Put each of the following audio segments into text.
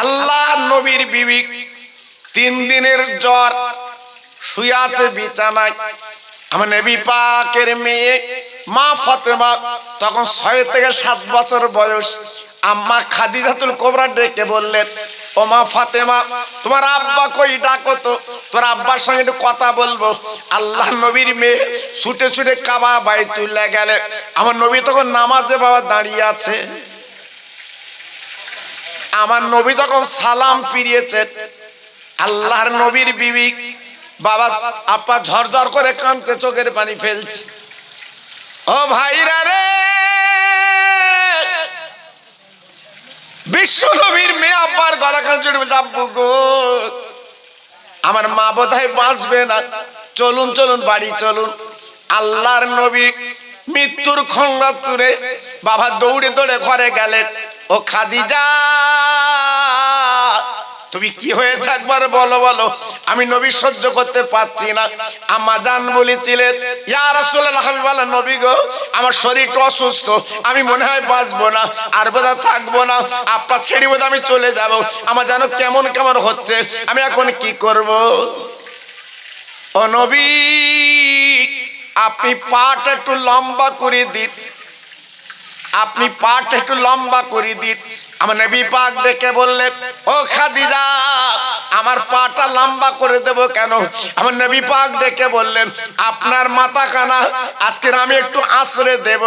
আল্লাহ নবীর বিবি 3 দিনের জ্বর, শুয়ে আছে বিছানায়। আমার নবী পাকের মেয়ে মা ফাতেমা তখন 6 থেকে 7 বছর বয়স। আম্মা খাদিজাতুল কুবরা ডেকে বললেন, ও মা ফাতেমা, তোমার আব্বা কই, ডাকো তো, তোর আব্বার সঙ্গে একটু কথা বলবো। আল্লাহ নবীর মেয়ে ছুটে ছুটে কাবা বাইতুল্লাহ গেলেন। আমার নবী তখন নামাজে বাবা দাঁড়িয়ে আছে। আমার নবী যখন সালাম ফিরিয়েছেন, আল্লাহর নবীর বিবি বাবা আপা ঝরঝর করে কাঁদছে, চোখের পানি ফেলছে। ও ভাইরা রে, বিশ্ব নবীর মেয়ে আব্বার গলা কাঁদছে, আব্বু গো, আমার মা বোধহয় বাঁচবে না, চলুন চলুন বাড়ি চলুন। আল্লাহর নবী মৃত্যুর খঙ্গা তুলে বাবা দৌড়ে দৌড়ে ঘরে গেলেন। ও খাদিজা, তুমি কি হয়েছে একবার বলো বলো, আমি নবী সহ্য করতে পারছি না। আম্মা জান বলেছিলেন, ইয়া রাসূলুল্লাহ, হাবিবাল্লাহ নবী গো, আমার শরীরটা অসুস্থ, আমি মনে হয় বাঁচবো না, আর বোধহয় থাকবো না, আপনার ছেড়ে বোধহয় আমি চলে যাব, আমার যেন কেমন কেমন হচ্ছে, আমি এখন কি করব? ও নবী, আপনি পাটা একটু লম্বা করে দিন, আপনি পাটা একটু লম্বা করে দিন। আমার নবী পাক ডেকে বললেন, ও খাদিজা, আমার পাটা লম্বা করে দেব কেন? আমার নবী পাক ডেকে বললেন, আপনার মাথাখানা আজকে আমি একটু আশ্রে দেব,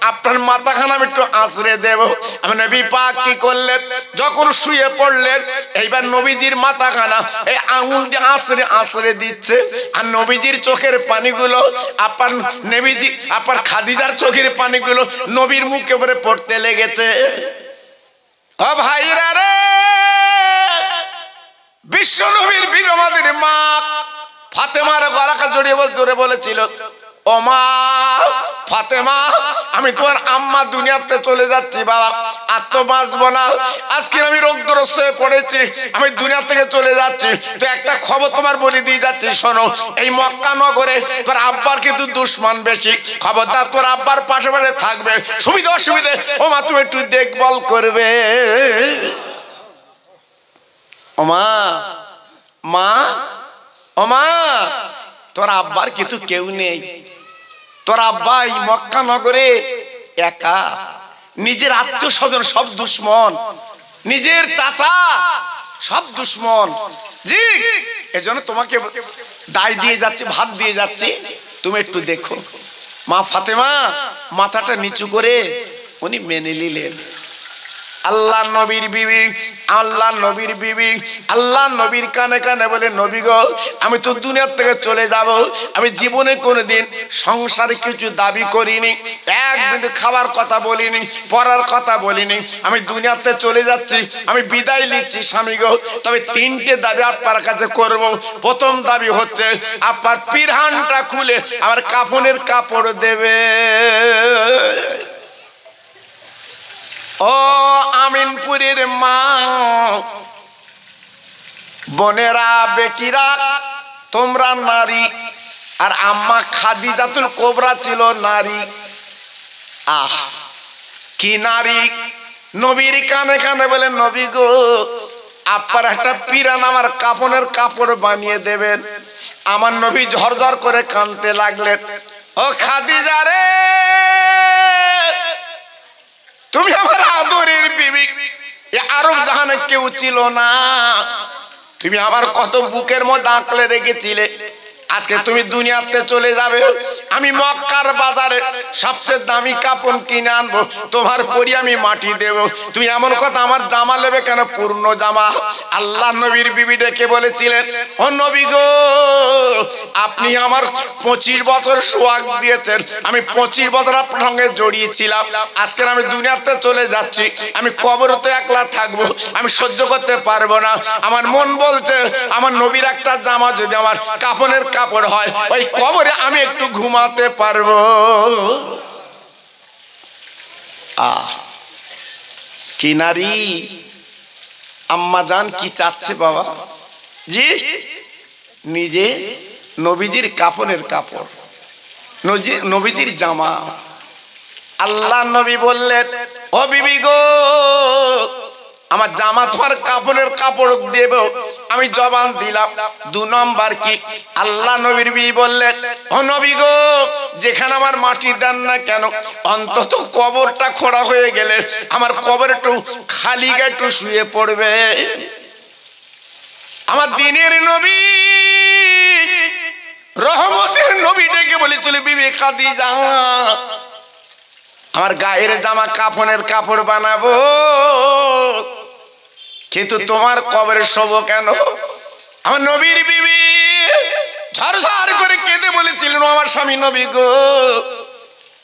আপনার মাথাখানা আমি একটু আশ্রে দেব। আমার নবী পাক কি করলেন, যখন শুয়ে পড়লেন, এইবার নবীজির মাথাখানা এই আঙুল দিয়ে আশ্রে আশ্রে দিচ্ছে, আর নবীজির চোখের পানিগুলো আপনার নবীজি আপনার খাদিজার চোখের পানিগুলো নবীর মুখে উপরে পড়তে লেগেছে। ও ভাইরা রে, বিশ্ব নবীর বিবি আমাদের মা ফাতেমার গলাকে জড়িয়ে জোরে বলেছিল, ও মা ফাতেমা, আমি তোমার আম্মা দুনিয়াতে চলে যাচ্ছি বাবা, আর তো বাঁচবো না, আজকে আমি রোগগ্রস্ত হয়ে পড়েছি, আমি দুনিয়া থেকে চলে যাচ্ছি। তো একটা খবর তোমার বলে দিয়ে যাচ্ছি, শোনো, এই মক্কা নগরে তোর আব্বার কিন্তু দুশ্মন বেশি, খবরদার তোর আব্বার পাশে পাশে থাকবে, সুবিধা অসুবিধে ও মা তুমি একটু দেখভাল করবে। ও মা, মা, ও মা, তোর আব্বার কিন্তু কেউ নেই, তোর আব্বা এই মক্কা নগরে একা, নিজের আত্মীয় স্বজন সব দুশ্মন, নিজের চাচা সব দুশ্মন, জি এজন্য তোমাকে দায় দিয়ে যাচ্ছে, ভাত দিয়ে যাচ্ছে, তুমি একটু দেখো। মা ফাতেমা মাথাটা নিচু করে উনি মেনে নিলেন। আল্লাহ নবীর বিবি, আল্লাহ নবীর বিবি আল্লাহ নবীর কানে কানে বলে, নবী গো, আমি তো দুনিয়ার থেকে চলে যাব, আমি জীবনে কোনোদিন সংসারে কিছু দাবি করিনি, এক বিন্দু খাবার কথা বলিনি, পড়ার কথা বলিনি, আমি দুনিয়াতে চলে যাচ্ছি, আমি বিদায় নিচ্ছি স্বামী গো, তবে 3টে দাবি আপনার কাছে করব। প্রথম দাবি হচ্ছে, আপনার পিরহানটা খুলে আমার কাফনের কাপড় দেবে। ও আমিনপুরের মা বোনেরা, বেটিরা, তোমরা নারী, আর আম্মা খাদিজাতুল কুবরা ছিল নারী। আহ কি নারী! নবীর কানে কানে বলে, নবী গো, আপনার একটা পিরান আমার কাফনের কাপড় বানিয়ে দেবেন। আমার নবী ঝরঝর করে কাঁদতে লাগলেন। ও খাদিজা রে, তুমি আমার আদরের বিবি, এ আরব জাহানে কেউ ছিল না, তুমি আমার কত বুকের মধ্যে আঁকলে রেখেছিলে, আজকে তুমি দুনিয়াতে চলে যাবে, আমি মক্কার বাজারে সবচেয়ে দামি কাপড় কিনে আনবো, তোমার পরি আমি মাটি দেব, তুমি এমন কথা আমার জামা নেবে কেন? পূর্ণ জামা। আল্লাহ নবীর বিবি ডেকে বলেছিলেন, ও নবী গো, আপনি আমার 25 বছর সোহাগ দিয়েছেন, আমি 25 বছর আপনার সঙ্গে জড়িয়েছিলাম, আজকে আমি দুনিয়াতে চলে যাচ্ছি, আমি কবরতে একলা থাকবো, আমি সহ্য করতে পারবো না, আমার মন বলছে আমার নবীর একটা জামা যদি আমার কাফনের কাপড় হয়, ওই কবরে আমি একটু ঘুমাতে পারবো। কি নারী! আম্মা জান কি চাচ্ছে বাবা? জি, নিজে নবীজির কাফনের কাপড়, নবীজির জামা। আল্লাহ নবী বললেন, ও বিবি গো, আমার জামা তোমার কাপড়ের কাপড় দেব, আমি জবান দিলাম। 2 নম্বর কি, আল্লাহ নবীর বিবি বললেন, ও নবী গো, যেখানে আমার মাটি দেন না কেন, অন্তত কবরটা খোঁড়া হয়ে গেলে আমার কবর একটু খালি গায়ে একটু শুয়ে পড়বে। আমার দিনের নবী, রহমতের নবী ডেকে বলেছিল, বিবি খাদিজা, আমার গায়ের জামা কাফনের কাপড় বানাবো, কিন্তু তোমার কবরে শোবো কেন? আমার নবীর বিবি ঝরঝর করে কেঁদে বলেছিলেন, আমার স্বামী নবী গো,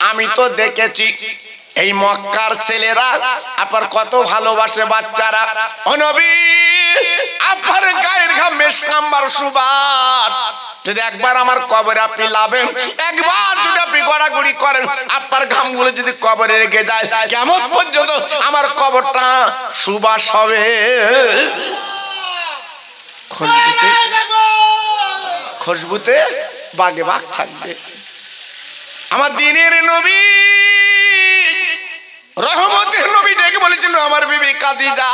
আমি তো দেখেছি এই মক্কার ছেলেরা আপনার কত ভালোবাসে বাচ্চারা। ও নবী, আপনার গায়ের ঘাম মেশকাম্বার সুবাস যদি একবার আমার কবরে আপনি লাভেন, একবার যদি আপনি গড়াগড়ি করেন, আপনার ঘামগুলো যদি কবরে রেখে যায়, কেমন পর্যন্ত আমার কবরটা সুবাস হবে। খুশবুতে বাগে বাগ থাকবে। আমার দিনের নবী, রহমতের নবী ডেকে বলেছিল, আমার বিবি খাদিজা,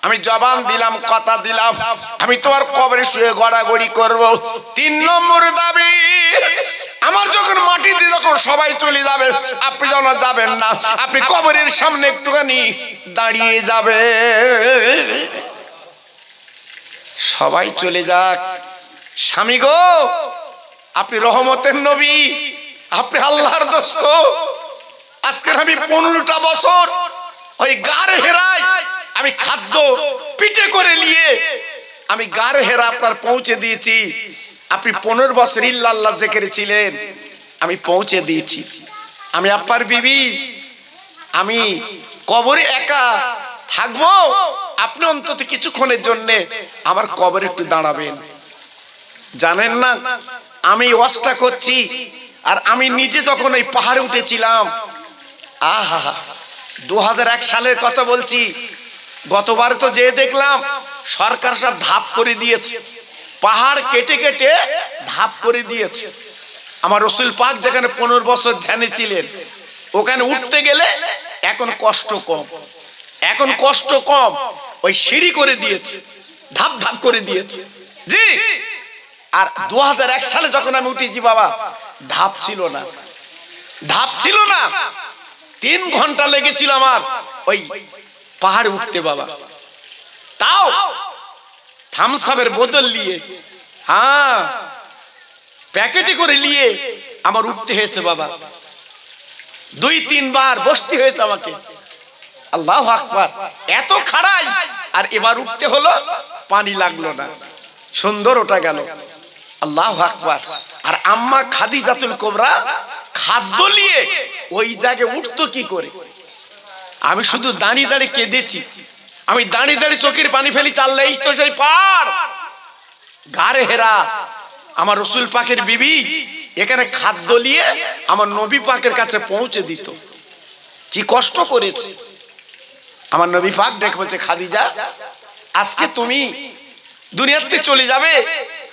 আমি জবান দিলাম, কথা দিলাম, আমি তোমার কবরে শুয়ে গড়াগড়ি করব। 3 নম্বর দাবি, আমার যখন মাটিতে যখন সবাই চলে যাবে, আপনি যখন যাবেন না, আপনি কবরের সামনে একটুখানি দাঁড়িয়ে যাবে। সবাই চলে যাক, স্বামী গো, আপনি রহমতের নবী, আপনি আল্লাহর দোস্ত। আজকে আমি 15টা বছর ওই গার হেরায় আমি খাদ্য পিঠে করে নিয়ে আমি গার হেরা আপনার পৌঁছে দিয়েছি। আপনি 15 বছর ইল্লাল্লাহ জিকিরে ছিলেন, আমি পৌঁছে দিয়েছি। আমি আপনার বিবি, আমি কবরে একা থাকবো, আপনি অন্তত কিছুক্ষণের জন্য আমার কবরে একটু দাঁড়াবেন। জানেন না আমি ওয়াজটা করছি, আর আমি নিজে যখন এই পাহাড়ে উঠেছিলাম, আহা, 2001 সালের কথা বলছি, গতবার তো যে দেখলাম সরকার সব ধাপ করে দিয়েছে, পাহাড় কেটে কেটে ধাপ করে দিয়েছে। আমার রসুল পাক যেখানে 15 বছর ধ্যানে ছিলেন, ওখানে উঠতে গেলে এখন কষ্ট কম, এখন কষ্ট কম, ওই সিঁড়ি করে দিয়েছে, ধাপ ধাপ করে দিয়েছে। জি, আর 2001 সালে যখন আমি উঠেছি বাবা, ধাপ ছিল না, ধাপ ছিল না। 3 ঘন্টা লেগেছিল আমার ওই পাহাড়ে উঠতে বাবা, তাও থামসাপের বোতল নিয়ে, হ্যাঁ, প্যাকেটে করে নিয়ে আমার উঠতে হয়েছে বাবা। 2-3 বার বসতে হয়েছে আমাকে। আল্লাহু আকবার, এত খাড়াই, আর এবার উঠতে হলো, পানি লাগলো না, সুন্দর ওটা গেল। আল্লাহু আকবার। আর আম্মা খাদিজাতুল কুবরা খাদ্য নিয়ে ওই জায়গায় উঠতো কি করে? আমি শুধু দাঁড়িয়ে দাঁড়িয়ে কেঁদেছি, আমি দাঁড়িয়ে দাঁড়িয়ে চোখের পানি ফেলি, চাললেই তো সেই পার গারে হেরা। আমার রসুল পাকের বিবি এখানে খাদ্য নিয়ে আমার নবী পাকের কাছে পৌঁছে দিত। কি কষ্ট করেছে। আমার নবী পাক দেখে বলছে, খাদিজা, আজকে তুমি দুনিয়াতে চলে যাবে,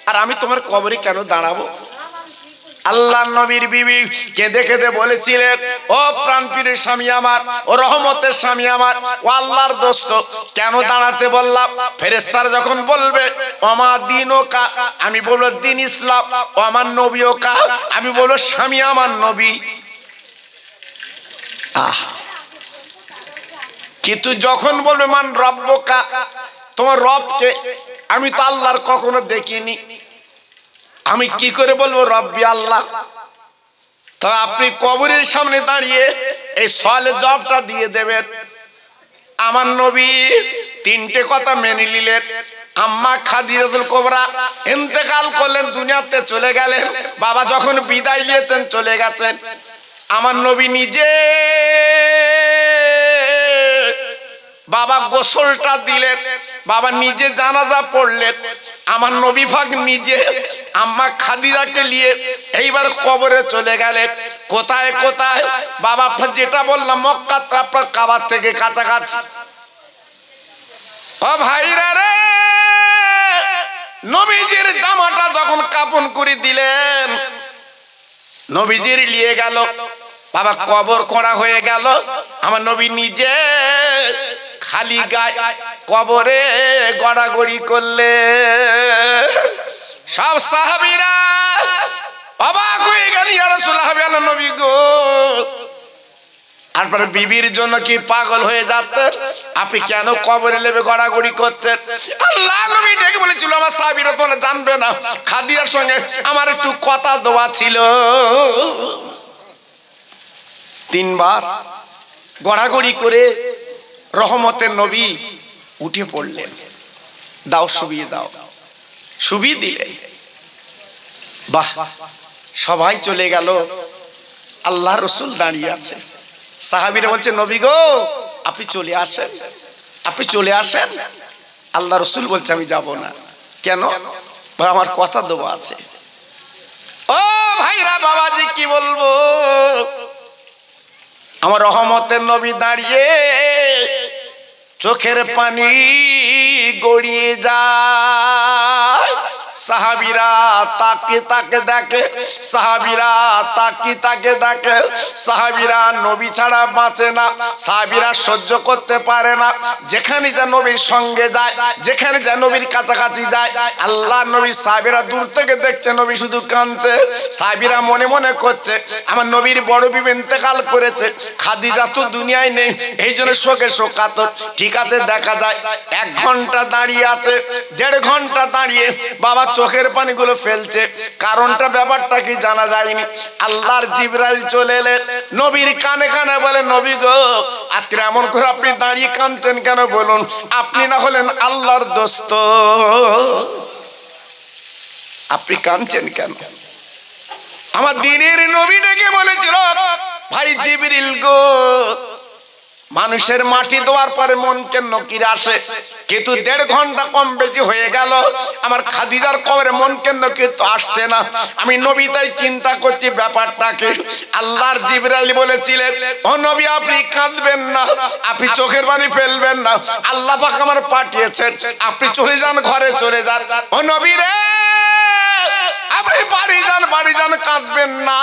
আর আমি তোমার কবরে কেন দাঁড়াবো? আল্লাহ নবীর বিবি কেঁদে কেঁদে বলেছিলেন, ও প্রাণপ্রিয় স্বামী আমার, ও রহমতের স্বামী আমার, ও আল্লাহর দোস্ত, কেন দাঁড়াতে বললাম? ফেরেশতারা যখন বলবে ওমা দিনও কা, আমি বলবো দিন ইসলাম। ও আমার নবীও কা, আমি বলবো স্বামী আমার নবী। কিন্তু যখন বলবে মান রব্বকা, তোমার রবকে, আমি তো আল্লাহর কখনো দেখিনি, আমি কি করে বলবো রব্বি আল্লাহ? তবে আপনি কবরের সামনে দাঁড়িয়ে এই সওয়ালের জবাবটা দিয়ে দেবেন। আমার নবী 3টে কথা মেনে নিলেন। আম্মা খাদিজাতুল কুবরা ইন্তেকাল করলেন, দুনিয়াতে চলে গেলেন। বাবা যখন বিদায় নিয়েছেন, চলে গেছেন। আমার নবী নিজে বাবা গোসলটা দিলেন, বাবা নিজে জানাজা পড়লেন। আমার নবী পাক নিজে আম্মা খাদিজাকে নিয়ে এইবার কবরে চলে গেলেন। কোথায় কোথায়? বাবা যেটা বললাম, মক্কা তো আপনার কাবার থেকে কাছাকাছি। ও ভাইরা রে, নবীজির জামাটা যখন কাফন করে দিলেন, নবীজির নিয়ে গেল, বাবা কবর করা হয়ে গেল। আমার নবী নিজে খালি গায়ে কবরে গড়াগড়ি করলে সব সাহাবীরা অবাক হয়ে গেল, ইয়া রাসূলুল্লাহ নবী গো, তারপরে বিবির জন্য কি পাগল হয়ে যাচ্ছেন? আপনি কেন কবরে লেবে গড়াগড়ি করছেন? আল্লাহ নবী ডেকে বলেছিল, আমার সাহাবীরা তোমরা জানবে না, খাদিজার সঙ্গে আমার একটু কথা দেওয়া ছিল। 3 বার গড়াগড়ি করে রহমতের নবী উঠে পড়লেন, দাও শুবিয়ে দাও, শুবিয়ে দিলেন। বাহ, সবাই চলে গেল, আল্লাহ রসুল দাঁড়িয়ে আছে। সাহাবীরা বলছে, নবী গো আপনি চলে আসেন, আপনি চলে আসেন। আল্লাহ রসুল বলছে, আমি যাব না। কেন? আমার কথা দেওয়া আছে। ও ভাইরা বাবাজি কি বলবো, আমার রহমতের নবী দাঁড়িয়ে চোখের পানি গড়িয়ে যায়। সাহাবীরা তাকে তাকে দেখে, সাহাবীরা তাকে তাকে দেখে, সাহাবীরা নবী ছাড়া বাঁচে না, সাহাবীরা সহ্য করতে পারে না। যেখানে যা নবীর সঙ্গে যায়, যেখানে যা নবীর কাছাকাছি যায়, আল্লাহ নবী সাহাবীরা দূর থেকে দেখছে নবী শুধু কাঁদছে। সাহাবীরা মনে মনে করছে, আমার নবীর বড় বিবি ইন্তেকাল করেছে, খাদিজা তো দুনিয়ায় নেই, এই জন্য শোকে শোকাতুর। ঠিক আছে, দেখা যায় 1 ঘন্টা দাঁড়িয়ে আছে, 1.5 ঘন্টা দাঁড়িয়ে বাবা চোখের পানিগুলো ফেলছে। কারণটা ব্যাপারটা কি জানা যায়নি। আল্লাহর জিবরাইল চলে এলেন, নবীর কানে কানে বলে, নবী গো আজকে এমন করে আপনি দাঁড়িয়ে কাঁদছেন কেন বলুন? আপনি না হলেন আল্লাহর দোস্ত, আপনি কাঁদছেন কেন? আমার দিনের নবী ডেকে বলেছিল, ভাই জিবরিল গো, মানুষের মাটি দেওয়ার পরে মন কেন নকির আসে, কিন্তু 1.5 ঘন্টা কম বেশি হয়ে গেল, আমার খাদিজার কবরে মন কেন নকির তো আসছে না। আমি নবী তাই চিন্তা করছি ব্যাপারটাকে। আল্লাহর জিবরাইল বলেছিলেন, ও নবী আপনি কাঁদবেন না, আপনি চোখের পানি ফেলবেন না, আল্লাহ পাক আমার পাঠিয়েছেন, আপনি চলে যান, ঘরে চলে যান। ও নবী রে আপনি বাড়ি যান, বাড়ি যান, কাঁদবেন না।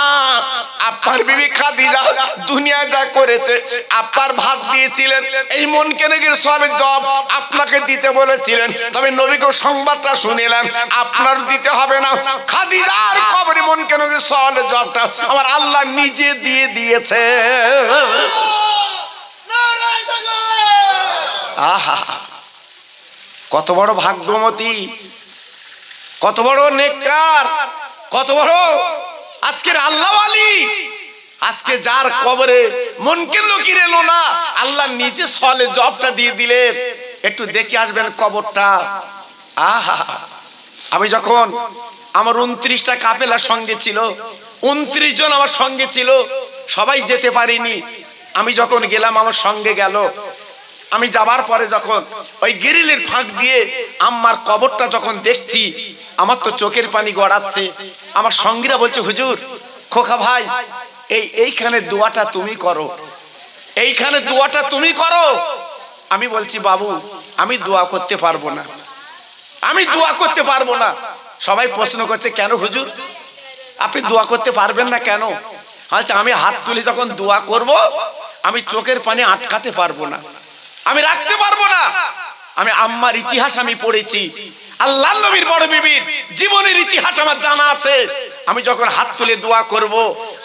আপনার বিবি খাদিজা দুনিয়ায় যা করেছে, আপনার ভাত দিয়েছিলেন, এই মন কেনেগির সবের জব আপনাকে দিতে বলেছিলেন, তবে নবীকে সংবাদটা শুনিলেন, আপনার দিতে হবে না। খাদিজার কবরে মন কেনেগির সবের জবটা আমার আল্লাহ নিজে দিয়ে দিয়েছে। আহা, কত বড় ভাগ্যবতী, কত বড় নেককার, কত বড় আজকের আল্লাহওয়ালি। আজকে যার কবরে মুনকির নকির এলো না, আল্লাহ নিজে সওয়ালের জবাবটা দিয়ে দিলেন। একটু দেখে আসবেন কবরটা। আহা, আমি যখন আমার 29টা কাফেলা সঙ্গে ছিল, 29 জন আমার সঙ্গে ছিল, সবাই যেতে পারিনি। আমি যখন গেলাম আমার সঙ্গে গেল। আমি যাবার পরে যখন ওই গিরিলের ফাঁক দিয়ে আম্মার কবরটা যখন দেখছি, আমার তো চোখের পানি গড়াচ্ছে। আমার সঙ্গীরা বলছে, হুজুর, খোকা ভাই, এইখানে দোয়াটা তুমি করো, এইখানে দোয়াটা তুমি করো। আমি বলছি, বাবু আমি দোয়া করতে পারবো না, আমি দোয়া করতে পারবো না। সবাই প্রশ্ন করছে, কেন হুজুর আপনি দোয়া করতে পারবেন না কেন? আচ্ছা, আমি হাত তুলে যখন দোয়া করব, আমি চোখের পানি আটকাতে পারবো না, আমি রাখতে পারবো না। আমি আম্মার ইতিহাস আমি পড়েছি, আল্লাহর নবীর বড় বিবির জীবনের ইতিহাস আমার জানা আছে। আমি যখন হাত তুলে দোয়া করব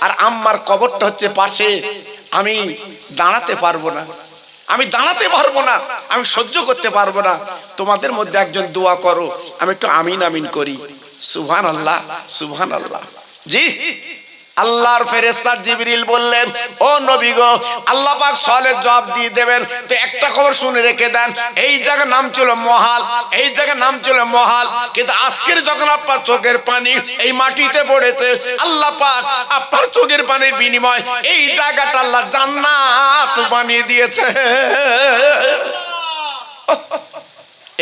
আর আম্মার কবরটা হচ্ছে পাশে, আমি দাঁড়াতে পারবো না, আমি দাঁড়াতে পারবো না, আমি সহ্য করতে পারবো না। তোমাদের মধ্যে একজন দোয়া করো, আমি একটু আমিন আমিন করি। সুবহানাল্লাহ, সুবহানাল্লাহ। জি, আল্লাহর ফেরেশতা জিবরিল বললেন, ও নবী গো, আল্লাহ পাক সওয়ালের জবাব দিয়ে দেবেন, তো একটা খবর শুনে রেখে দেন। এই জায়গার নাম ছিল মহাল, এই জায়গার নাম ছিল মহাল, কিন্তু আজকের যখন আপনার চোখের পানি এই মাটিতে পড়েছে, আল্লাহ পাক আপনার চোখের পানির বিনিময় এই জায়গাটা আল্লাহ জান্নাত বানিয়ে দিয়েছে।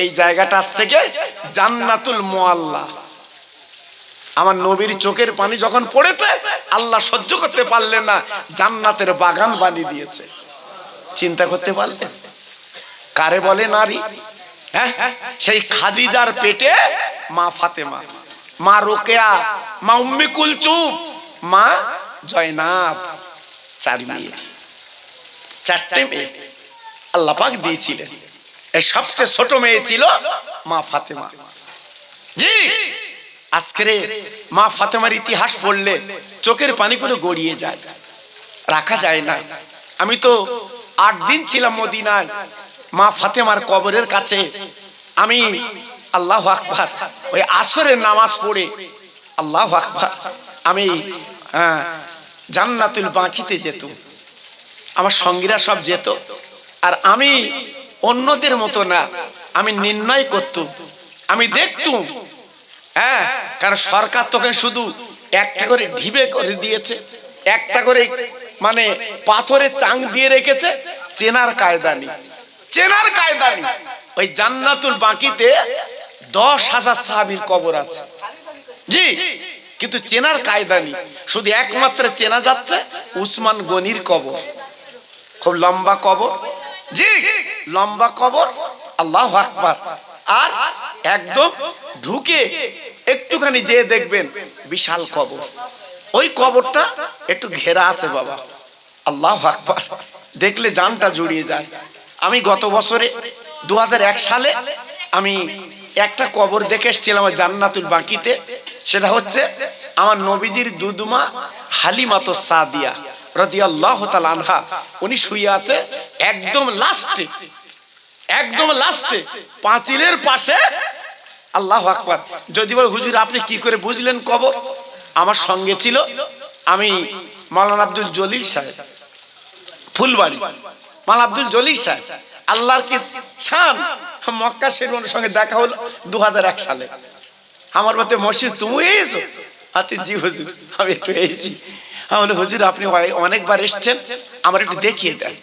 এই জায়গাটা আজ থেকে জান্নাতুল মুআল্লা। আমার নবীর চোখের পানি যখন পড়েছে, আল্লাহ সহ্য করতে পারলেন না, জান্নাতের বাগান বানিয়ে দিয়েছে। চিন্তা করতে পারলেন? কারে বলে নারী? হ্যাঁ, সেই খাদিজার পেটে মা ফাতেমা, মা রোকেয়া, মা উম্মে কুলসুম, মা জয়নাব, 4 মেয়ে, 4টে মেয়ে। আল্লাহ পাক দিয়েছিলেন। এই সবচেয়ে ছোট মেয়ে ছিল মা ফাতেমা। জি, আজকের মা ফাতেমার ইতিহাস পড়লে চোখের পানিগুলো গড়িয়ে যায়, রাখা যায় না। আমি তো 8 দিন ছিলাম মদিনায় মা ফাতেমার কবরের কাছে। আমি আল্লাহু আকবার ওই আসরের নামাজ পড়ে আল্লাহু আকবার আমি জান্নাতুল বাকিতে যেত, আমার সঙ্গীরা সব যেত, আর আমি অন্যদের মতো না, আমি নির্ণয় করতাম, আমি দেখতুম। হ্যাঁ, কারণ সরকার তখন শুধু একটা করে ঢিবে করে দিয়েছে, একটা করে মানে পাথরে চাং দিয়ে রেখেছে, চেনার কায়দা নেই, চেনার কায়দা নেই। ওই জান্নাতুল বাকিতে 10,000 সাহাবীর কবর আছে। জি, কিন্তু চেনার কায়দা নেই, শুধু একমাত্র চেনা যাচ্ছে উসমান গনির কবর, খুব লম্বা কবর। জি, লম্বা কবর, আল্লাহু আকবার। আর একদম ঢুকে একটুখানি যে দেখবেন বিশাল কবর, ওই কবরটা একটু ঘেরা আছে বাবা, আল্লাহু আকবার, দেখলে জানটা জুড়িয়ে যায়। আমি গত বছরে 2001 সালে আমি একটা কবর দেখে এসেছিলাম জান্নাতুল বাকিতে। সেটা হচ্ছে আমার নবীজির দুধমা হালিমাতো সাদিয়া রাদিয়াল্লাহু তাআলা আনহা, উনি শুয়ে আছে একদম লাস্টে, একদম লাস্টে পাঁচিলের পাশে। আল্লাহু আকবার। যদি বল হুজুর আপনি কি করে বুঝলেন কবর? আমার সঙ্গে ছিল আমি মাওলানা আব্দুল জলিল সাহেব, ফুলবাড়ি মাওলানা আব্দুল জলিল সাহেব, আল্লাহর কি শান। মক্কা শরীফের সঙ্গে দেখা হলো 2001 সালে। আমার মতে মসজিদ তুমি এসো? হাতে জি হুজুর, আমি একটু এসেছি। আমি বলি হুজুর আপনি অনেকবার এসছেন, আমার একটু দেখিয়ে দেন।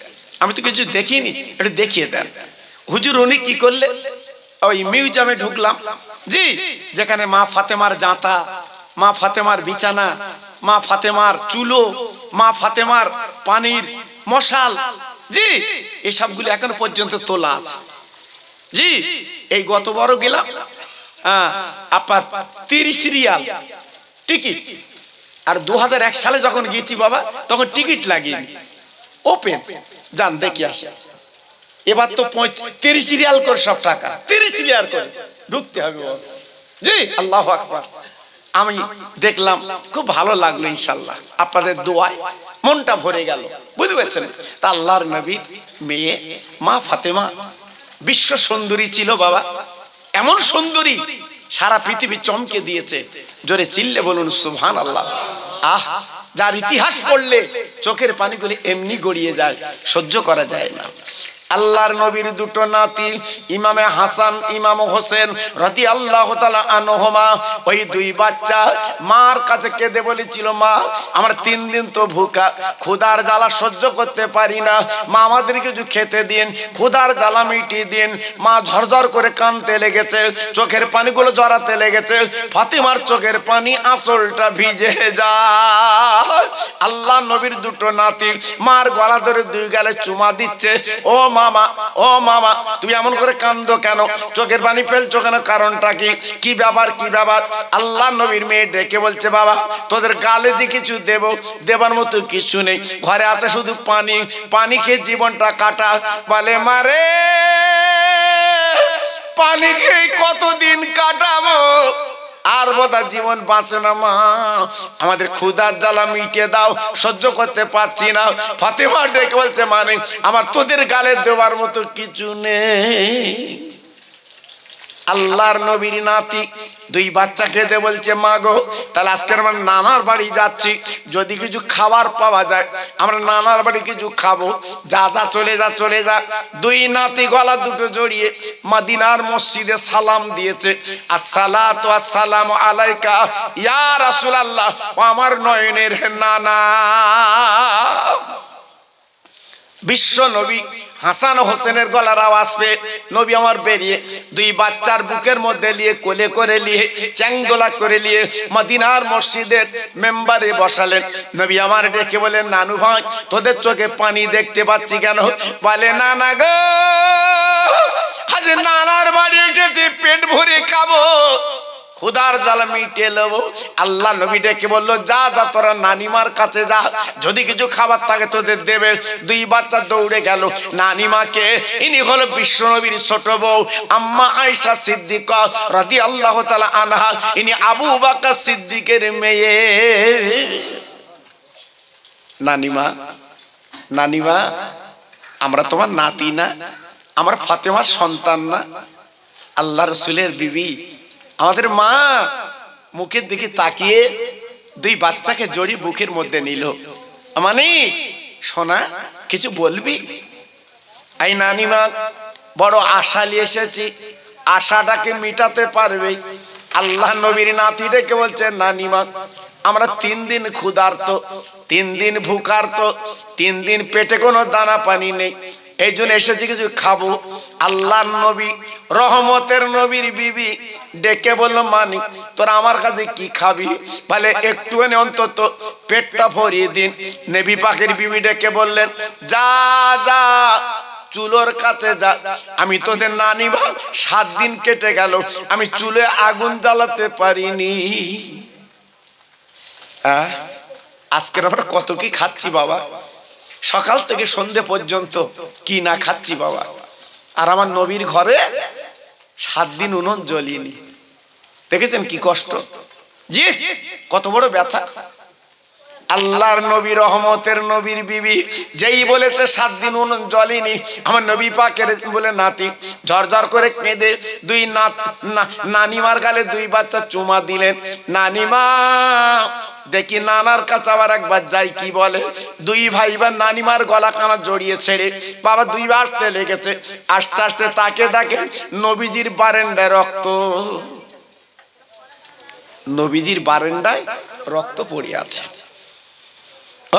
আমি তো কিছু দেখিনি, একটু দেখিয়ে দেন। হুজুর উনি কি করলে, ওই মিউজিয়ামে ঢুকলাম। জি, যেখানে মা ফাতেমার জাঁতা, মা ফাতেমার বিছানা, মা ফাতেমার চুলো, মা ফাতেমার পানির মশাল, জি এসবগুলি এখনো পর্যন্ত তোলা আছে। জি, এই গত বড় গেলাম আপনার 30 রিয়াল টিকিট। আর 2001 সালে যখন গিয়েছি বাবা, তখন টিকিট লাগিয়ে ওপেন, যান দেখি আসে। এবার তো 30 রিয়াল করে সব টাকা, 30 রিয়াল করে ঢুকতে হবে। জি, আল্লাহু আকবার। আমি দেখলাম, খুব ভালো লাগলো, ইনশাআল্লাহ আপনাদের দোয়ায় মনটা ভরে গেল, বুঝতে পারছেন? তা আল্লাহর নবীর মেয়ে মা ফাতেমা বিশ্ব সুন্দরী ছিল বাবা, এমন সুন্দরী সারা পৃথিবী চমকে দিয়েছে। জোরে চিল্লে বলুন সুবহানাল্লাহ। আহ, যার ইতিহাস পড়লে চোখের পানিগুলি এমনি গড়িয়ে যায়, সহ্য করা যায় না। আল্লাহর নবীর দুটো নাতি ইমামে হাসান ইমাম হোসেন রাদিয়াল্লাহু তাআলা আনহুমা, ওই দুই বাচ্চা মার কাছে কেঁদে বলেছিল, মা আমার 3 দিন তো ভুকা, ক্ষুধার জ্বালা সহ্য করতে পারি না, মা আমাদের কিছু খেতে দিন, ক্ষুধার জ্বালা মিটিয়ে দিন। মা ঝরঝর করে কাঁদতে লেগেছে, চোখের পানিগুলো জড়াতে লেগেছে। ফাতেমার চোখের পানি আঁচলটা ভিজে যায়। আল্লাহ নবীর দুটো নাতি মার গলা ধরে 2 গালে চুমা দিচ্ছে। ও মামা, ও মামা তুমি এমন করে কান্দো কেন, চোখের পানি ফেলছো কেন, কারণটা কি, কি ব্যাপার, কি ব্যাপার? আল্লাহ নবীর মেয়ে ডেকে বলছে, বাবা তোদের গালে যে কিছু দেব, দেবার মতো কিছু নেই, ঘরে আছে শুধু পানি, পানি খেয়ে জীবনটা কাটা। বলে মারে পানি খেয়ে কতদিন কাটাবো, আর বোধা জীবন বাঁচে না মা, আমাদের ক্ষুধার জ্বালা মিটিয়ে দাও, সহ্য করতে পারছি না। ফাতেমা ডেকে বলছে, মানে আমার তোদের গালে দেওয়ার মতো কিছু নেই। আল্লাহর নবীর নাতি 2 বাচ্চা খেতে বলছে, মা গো তাহলে আজকে আমরা নানার বাড়ি যাচ্ছি, যদি কিছু খাবার পাওয়া যায় আমরা নানার বাড়ি কিছু খাবো। যা যা চলে যা, চলে যা। 2 নাতি গলা দুটো জড়িয়ে মদিনার মসজিদে সালাম দিয়েছে, আসসালাতু আসসালামু আলাইকা ইয়া রাসূলুল্লাহ, আমার নয়নের নানা। বিশ্ব নবী হাসান হোসেনের গলার আওয়াজ পেয়ে নবী আমার বেরিয়ে 2 বাচ্চার বুকের মধ্যে নিয়ে, কোলে করে নিয়ে, চ্যাংদোলা করে নিয়ে মদিনার মসজিদের মেম্বারে বসালেন। নবী আমার ডেকে বলেন, নানু ভাই তোদের চোখে পানি দেখতে পাচ্ছি কেন? বলে, নানা গো আজ নানার বাড়ি এসেছি, পেট ভরে খাবো, খুদার জ্বালা মিটিয়ে নেবো। আল্লাহ নবী ডেকে বললো, যা যা তোরা নানিমার কাছে যা, যদি কিছু খাবার থাকে তোদের দেবে। দুই বাচ্চা দৌড়ে গেল নানিমাকে। ইনি হলো বিশ্ব নবীর ছোট বউ আম্মা আয়েশা সিদ্দিকা রাদিয়াল্লাহু তাআলা আনহা। ইনি আবু বকর সিদ্দিকের মেয়ে। নানিমা, নানিমা, আমরা তোমার নাতি না? আমার ফাতেমার সন্তান না? আল্লাহ রসুলের বিবি, আমাদের মা মুখের দিকে তাকিয়ে দুই বাচ্চাকে জড়ি বুকের মধ্যে নিল। মানে সোনা কিছু বলবি? এই নানিমা বড় আশা নিয়ে এসেছি, আশাটাকে মিটাতে পারবে? আল্লাহ নবীর নাতি ডেকে বলছে, নানিমা আমরা 3 দিন ক্ষুধার্ত, 3 দিন ভুখার্ত, 3 দিন পেটে কোনো দানা পানি নেই, এই জন্য এসেছি কিছু খাবো। আল্লাহর নবী রহমতের নবীর বিবি ডেকে বলল, মানিক তোরা আমার কাছে কি খাবি? বলে একটুখানি অন্তত পেটটা ভরিয়ে দিন। নবী পাকের বিবি ডেকে বললেন, যা যা চুলোর কাছে যা, আমি তোদের নানিমা 7 দিন কেটে গেল, আমি চুলে আগুন জ্বালাতে পারিনি। আজকের আমরা কত কি খাচ্ছি বাবা, সকাল থেকে সন্ধে পর্যন্ত কি না খাচ্ছি বাবা। আর আমার নবীর ঘরে 7 দিন উনুন জ্বলিনি। দেখেছেন কি কষ্ট, জি কত বড় ব্যথা। আল্লাহর নবী রহমতের নবীর বিবি যেই বলেছে 7 দিন উনুন জ্বলিনি, আমার নবী পাকের বলে নাতি ঝরঝর করে কেঁদে দুই নানিমার গালে 2 বাচ্চা চুমা দিলেন। নানিমা দেখি নানার কাছে আবার একবার যাই কি বলে। 2 ভাই বা নানিমার গলা কানা জড়িয়ে ছেড়ে বাবা 2 বার আসতে লেগেছে। আস্তে আস্তে তাকে দেখে নবীজির বারান্দায় রক্ত, নবীজির বারান্দায় রক্ত পড়ে আছে।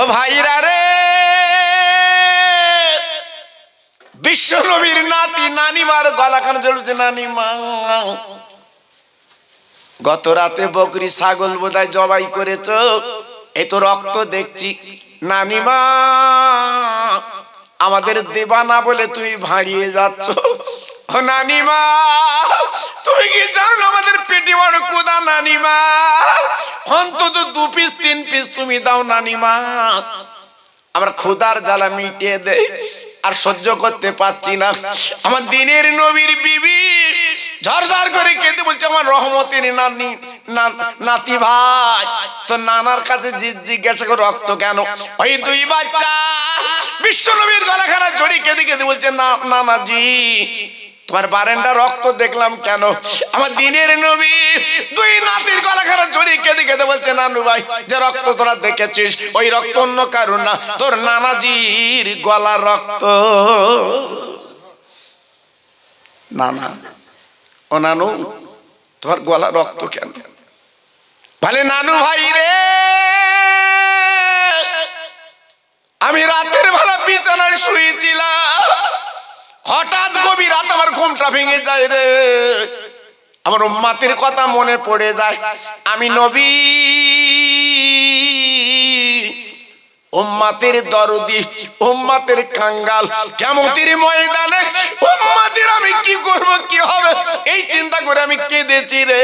ও ভাইরা রে, বিশ্ব নবীর নাতি নানিমার গলা কানা জ্বলছে। নানিমা গত রাতে বকরি ছাগল বোধহয় জবাই করেছ, এই তো রক্ত দেখছি। নানিমা আমাদের দেবা না বলে তুমি ভাড়িয়ে যাচ্ছ। ও নানিমা তুমি কি জানো আমাদের পেটে বড় ক্ষুধা? নানিমা অন্তত 2 পিস 3 পিস তুমি দাও নানিমা, আমরা ক্ষুধার জ্বালা মিটিয়ে দে, আর সহ্য করতে পারছি না। আমার দিনের নবীর বিবি ঝরঝর করে কেঁদে বলছে, আমার রহমতের নাতি ভাই তো নানার কাছে জিজ্ঞাসা করে রক্ত কেন? ওই 2 বাচ্চা বিশ্ব নবীর গলাখানা জড়ি কেঁদে কেঁদে বলছে, না নানাজি তোমার বারান্দা রক্ত দেখলাম কেন? আমার দিনের নবী 2 নাতির গলাখানা জড়ি কেঁদে কেঁদে বলছে, নানু ভাই যে রক্ত তোরা দেখেছিস ওই রক্ত অন্য কারণ না, তোর নানাজির গলার রক্ত। নানা ও নানু তোমার গলা রক্ত কেন? বলে নানু ভাই রে, আমি রাতের বেলা বিছানায় শুয়েছিলাম, হঠাৎ গভীর রাত আমার ঘুমটা ভেঙে যায় রে, আমার উম্মতের কথা মনে পড়ে যায়। আমি নবী উম্মতের দরদি, উম্মতের কাঙ্গাল, কিয়ামতের ময়দানে উম্মতের আমি কি করব কি হবে এই চিন্তা করে আমি কেঁদেছি রে।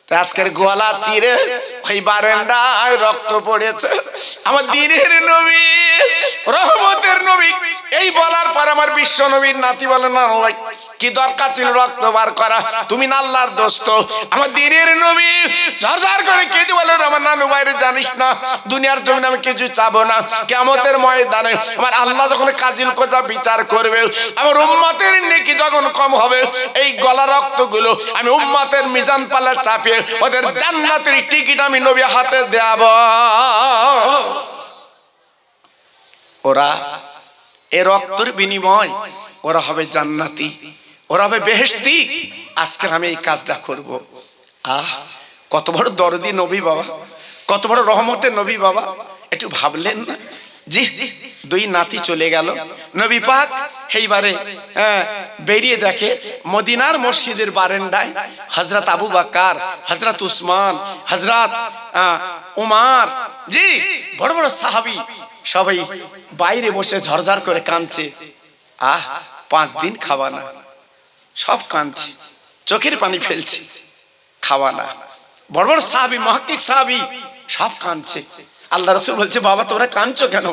আজকের গলা চিরে ওই বারান্দায় রক্ত পড়েছে। আমার দিনের নবী রহমতের নবী এই বলার পর আমার বিশ্ব নবীর নাতি বলে, না ভাই কি দরকার ছিল রক্ত বার করা, তুমি না আল্লাহর দোস্ত। আমার দিনের নবী ঝরঝর করে কেঁদে বলে, আমার নানু ভাইরে জানিস না দুনিয়ার জমিনে আমি কিছু চাবো না, কিয়ামতের ময়দানে আমার আল্লাহ যখন কাজিল কোজা বিচার করবে, আমার উম্মতের নেকি যখন কম হবে, এই গলা রক্তগুলো আমি উম্মতের মিজান পাল্লা চাপিয়ে ওদের জান্নাতের টিকিট আমি নবী হাতে দেব। ওরা এ রক্তের বিনিময় ওরা হবে জান্নাতি, ওরা হবে বেহেশতি। আজকে আমি এই কাজটা করব। কত বড় দরদি নবী বাবা, কত বড় রহমতের নবী বাবা, একটু ভাবলেন না? জি 2 নাতি চলে গেল। নবী পাক এইবারে বেরিয়ে দেখে মদিনার মসজিদের বারান্দায় হযরত আবু বকর, হযরত উসমান, হযরত উমর, জি বড় বড় সাহাবী সবাই বাইরে বসে ঝরঝর করে কাঁদছে। 5 দিন খাওয়া না, সব কাঁদছে, চোখের পানি ফেলছে। খাওয়া না। বড় বড় সাহাবী, মুহাক্কিক সাহাবী সব কাঁদছে। আল্লাহ রাসূল বলছে, বাবা তোমরা কাঁদছো কেন?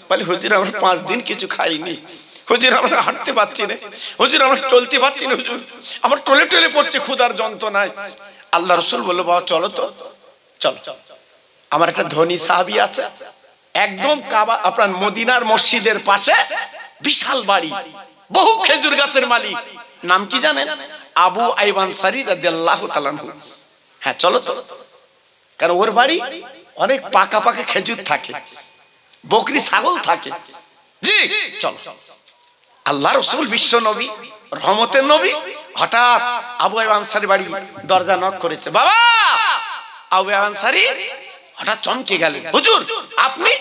বলে, হুজুর আমরা 5 দিন কিছু খাইনি, হুজুর আমরা হাঁটতে পারছি না, হুজুর আমরা চলতে পারছি না, হুজুর আমার টলে টলে পড়ছে ক্ষুধার যন্ত্রণায়। আল্লাহ রাসূল বলল, বাবা চলো তো, চলো। আমার একটা ধনী সাহাবী আছে, একদম কাবা আপনার মদিনার মসজিদের পাশে বিশাল বাড়ি, বহু খেজুর গাছের মালিক। নাম কি জানেন? আবু আইয়ুব আনসারী রাদিয়াল্লাহু তাআলা আনহু। হ্যাঁ চলো তো, কারণ ওর বাড়ি অনেক পাকা পাকা খেজুর থাকে, বকরি ছাগল থাকে। জি চলো। আল্লাহ রাসূল বিশ্ব নবী, রহমতের নবী, হঠাৎ আবু আইয়ুব আনসারী বাড়ি দরজা নক করেছে। বাবা! আবু আইয়ুব আনসারী হঠাৎ চমকে গেলেন, হুজুর আপনি?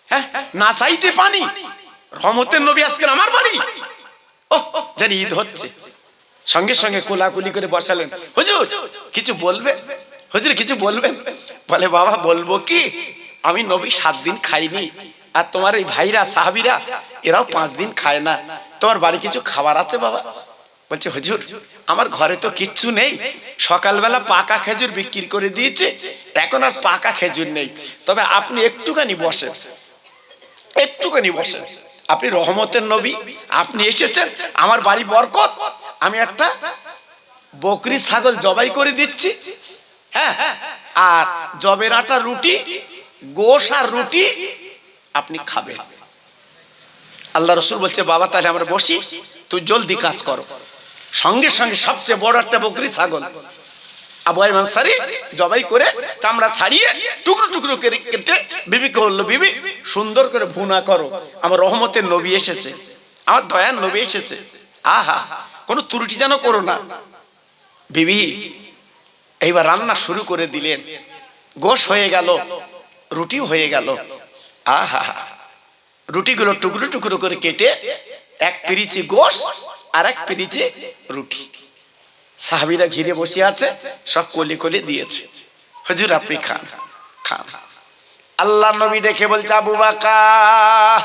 হ্যাঁ, না চাইতে পানি, রহমতের নবী আজকে আমার বাড়ি, ওহ জানি ঈদ হচ্ছে। সঙ্গে সঙ্গে কোলাকুলি করে বসালেন, হুজুর কিছু বলবেন? হুজুর কিছু বলবেন? বলে, বাবা বলবো কি, আমি নবী 7 দিন খাইনি, আর তোমার এই ভাইরা সাহাবীরা এরাও 5 দিন খায় না, তোমার বাড়ি কিছু খাবার আছে বাবা? বলছে, হুজুর আমার ঘরে তো কিচ্ছু নেই, সকালবেলা পাকা খেজুর বিক্রি করে দিয়েছে, এখন আর পাকা খেজুর নেই, তবে আপনি একটুখানি বসেন, একটুখানি বসেন, আপনি রহমতের নবী, আপনি এসেছেন, আমার বাড়ি বরকত, আমি একটা বকরি ছাগল জবাই করে দিচ্ছি, হ্যাঁ, আর জবের আটা রুটি, গোশ আর রুটি আপনি খাবেন। আল্লাহ রাসূল বলছে, বাবা তাহলে আমরা বসি, তুই জলদি কাজ করো। সঙ্গে সঙ্গে সবচেয়ে বড় একটা বকরি ছাগল আবু আইয়ুব আনসারী জবাই করে চামড়া ছাড়িয়ে টুকরো টুকরো করে কেটে বিবিকে বলল, বিবি সুন্দর করে ভুনা করো, আমার রহমতের নবী এসেছে, আমার দয়ার নবী এসেছে, আহা কোনো ত্রুটি যেন করো না। বিবি এইবার রান্না শুরু করে দিলেন, গোশ হয়ে গেল, রুটিও হয়ে গেল, আহা রুটিগুলো টুকরো টুকরো করে কেটে এক পিরিচি গোশ আর এক পিরিচি রুটি, সাহাবীরা ঘিরে বসে আছে, সব কোলে কোলে দিয়েছে, হুজুর আপনি খান খান। আল্লাহ নবী দেখে বলছে, আবু বকর,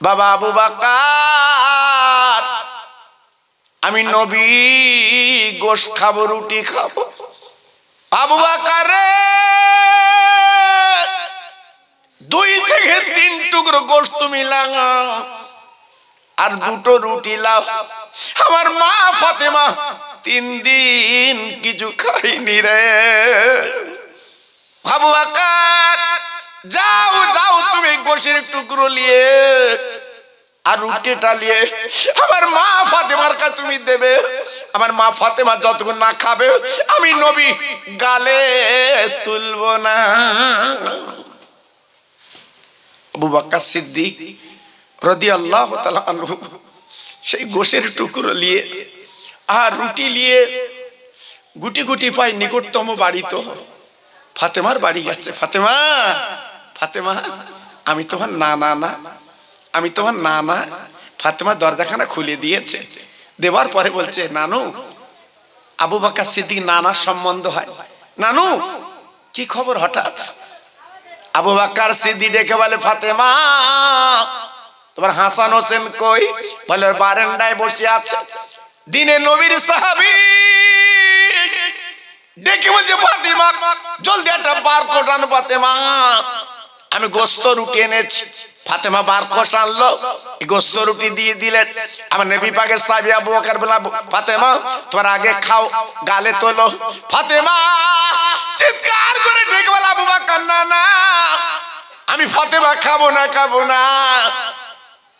বাবা আবু বকর, আমি নবী গোশ খাবো, রুটি খাবো। আবু বকর 2 থেকে 3 টুকরো গোশ তুমি লাগাও, আর 2টো রুটি লাও। আমার মা ফাতেমা 3 দিন কিছু খাইনি রে। আবু বকর যাও যাও, তুমি গোশের টুকরো নিয়ে আর রুটিটা নিয়ে আমার মা ফাতেমার কাছে তুমি দেবে, আমার মা ফাতেমা যতক্ষণ না খাবে আমি নবী গালে তুলবো না। আবু বকর সিদ্দিক রাদিয়াল্লাহু তাআলা আনহু সেই গোশের টুকরো নিয়ে আর রুটি নিয়ে গুটি গুটি পায় নিকটতম বাড়ি, তো ফাতেমার বাড়ি গেছে। ফাতেমা, ফাতেমা আমি তোমার নানা না, আমি তোমার নানা। ফাতেমা দরজাখানা খুলে দিয়েছে, দেওয়ার পরে বলছে, নানু। আবু বকর সিদ্দিক নানার সম্বন্ধ হয়, নানু কি খবর হঠাৎ? আবু বকর সিদ্দিক ডেকে বলে, ফাতেমা তোমার হাসান হোসেন কই? বলে বারান্দায় বসে আছে। দিনে নবীর সাহাবী ডেকে বলছে, ফাতেমা জলদি একটা বার কোটান, ফাতেমা আমি গোস্ত রুটি এনেছি। ফাতেমা বার কোষ আনলো, গোস্ত রুটি দিয়ে দিলেন। আমার নবী পাকের সাহাবী আবু বকর বলে, ফাতেমা তোমার আগে খাও, গালে তোলো। ফাতেমা চিৎকার করে ডেকে বলে, আবু বকর না না, আমি ফাতেমা খাবো না, খাবো না,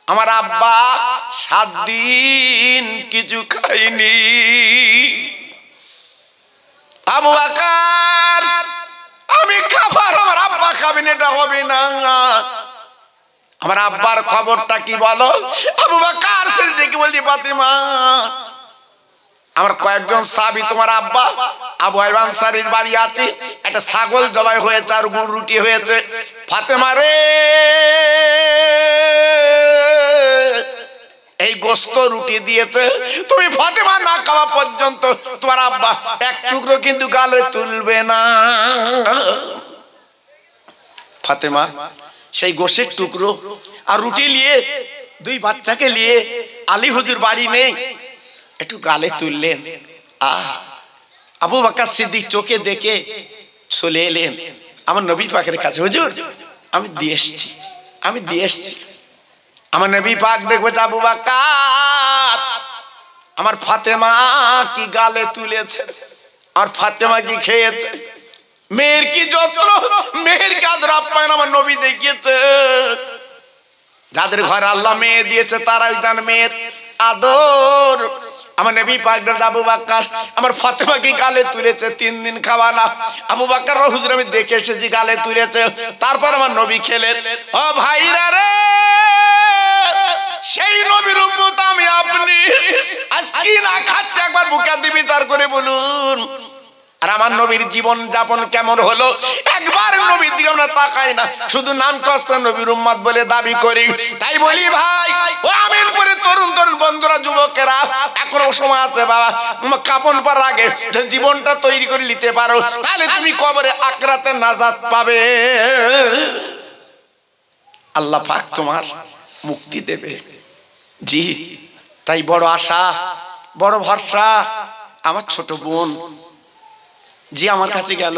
আমার আব্বা 7 দিন কিছু খাইনি। আবু বকর আমি খাবার, আমার আব্বা খাবেন, এটা হবে না, আমার আব্বার খবরটা কি বলো? আবু বকর সিদ্দিক বলছি, ফাতেমা আমার কয়েকজন সাহাবী তোমার আব্বা আবু আইয়ুব আনসারীর বাড়ি আছে, একটা ছাগল জবাই হয়েছে আর গুড় রুটি হয়েছে। ফাতেমা রে, এই গোস্ত রুটি দিয়েছে, তুমি ফাতেমা না খাওয়া পর্যন্ত তোমার আব্বা এক টুকরো কিন্তু গালে তুলবে না। ফাতেমা সেই গোশের টুকরো আর রুটি নিয়ে 2 বাচ্চাকে নিয়ে আলী হুজুর বাড়ি নেই, একটু গালে তুললেন। আবু বকর সিদ্দিক চোখে দেখে চলে এলেন আমার নবী পাকের কাছে, হুজুর আমি দিয়ে এসছি। আমার নবী পাক দেখবে আবু বকর আমার ফাতেমা কি গালে তুলেছে, আর ফাতেমা কি খেয়েছে, মেয়ের কি যত্ন, মেয়ের কি আদর আপ্যায়ন আমার নবী দেখিয়েছে। যাদের ঘরে আল্লাহ মেয়ে দিয়েছে তারাই জান মেয়ের আদর। আমার নবী পাক আবু বকর আমার ফাতেমা কি গালে তুলেছে, 3 দিন খাওয়া না। আবু বকর হুজুর আমি দেখে এসেছি গালে তুলেছে। তারপর আমার নবী খেলেন। ও ভাইরা রে, সেই নবীর উম্মত আমি আপনি, আজ কি না খাচ্ছে একবার বুকে দিয়ে বিচার করে বলুন। আর আমার নবীর জীবন যাপন কেমন হলো একবার নবীর দিকে আমরা তাকাই না, শুধু নাম কষ্ট নবীর উম্মত বলে দাবি করি। তাই বলি ভাই ও আমিন পরে তরুণ বন্ধুরা, যুবকেরা, এখনো সময় আছে বাবা, কাপন পরার আগে জীবনটা তৈরি করে নিতে পারো, তাহলে তুমি কবরে আখরাতে নাজাত পাবে। আল্লাহ পাক তোমার মুক্তি দেবে। জি, তাই বড় আশা, বড় ভরসা। আমার ছোট বোন জি আমার কাছে গেল,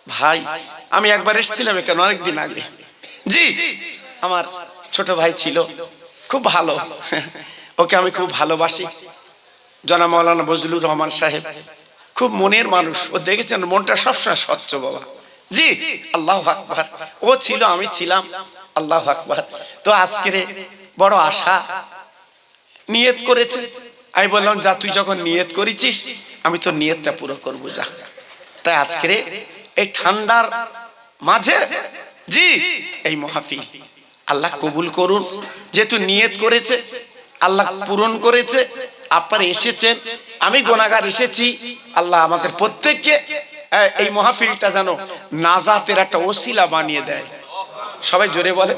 ভাই আমি একবার এসেছিলাম এখানে অনেকদিন আগে। জি আমার ছোট ভাই ছিল, খুব ভালো, ওকে আমি খুব ভালোবাসি। জনাব মাওলানা বজলুর রহমান সাহেব খুব মনের মানুষ, ও দেখেছেন মনটা সবসময় স্বচ্ছ বাবা। জি আল্লাহু আকবার, ও ছিল আমি ছিলাম, আল্লাহু আকবার। তো আজকের বড় আশা, নিয়ত করেছে। আমি বললাম যা তুই যখন নিয়ত করেছিস আমি তো নিয়তটা পুরো করবো, যা। তাই আজকের এই ঠান্ডার মাঝে জি এই মাহফিল আল্লাহ কবুল করুন। যেহেতু নিয়ত করেছে আল্লাহ পূরণ করেছে, আপনারা এসেছেন, আমি গুনাহগার এসেছি। আল্লাহ আমাদের প্রত্যেককে এই মাহফিলটা যেন নাজাতের একটা ওসিলা বানিয়ে দেয়। সবাই জোরে বলে,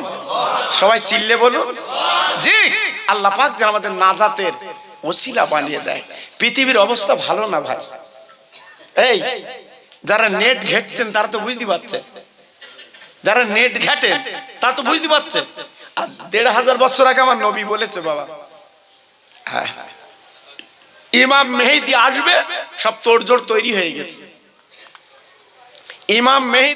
সবাই চিল্লে বলুন। জি আল্লাহ পাক যেন আমাদের নাজাতের ওসিলা বানিয়ে দেয়। পৃথিবীর অবস্থা ভালো না ভাই। এই যারা নেট ঘেটছেন তারা তো বুঝতে পারছে, যারা নেট ঘাটেন তারা তো বুঝতে পারছে। আর 1500 বছর আগে আমার নবী বলেছে বাবা, হ্যাঁ ইমাম মেহেদী আসবে, সব তোড়জোড় তৈরি হয়ে গেছে। ইমাম মেহেদী